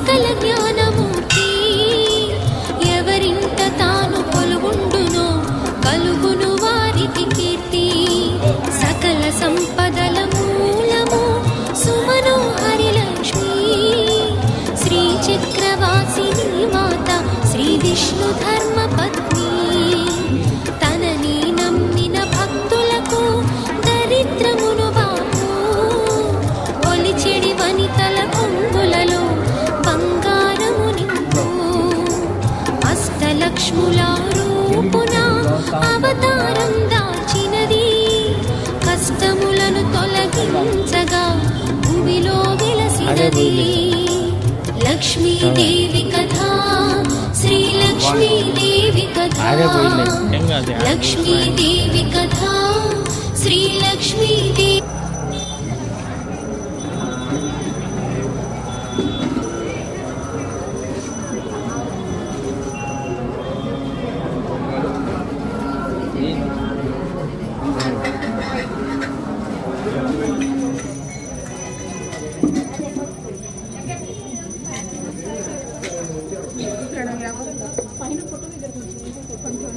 సకల జ్ఞానమూర్తి ఎవరింట తాను కొలువుండునో కలుగును వారికి కీర్తి సకల సంపదల మూలము సుమనోహరి లక్ష్మి శ్రీ చక్రవాసిని మాత శ్రీ విష్ణు ధర్మ పత్ని తనని నమ్మిన భక్తులకు దరిద్రమును బాపు ఒలిచెడి వనితల కొంగులలో బంగారము నింపు అష్టలక్ష్ముల రూపున అవతారం దాల్చినది కష్టములను తొలగించగా భూమిలో వెలసినది లక్ష్మీదేవి కథ శ్రీ లక్ష్మీదేవి కథ లక్ష్మీదేవి కథ శ్రీ లక్ష్మీదేవి పైన ఫోటో దగ్గర కొంచెం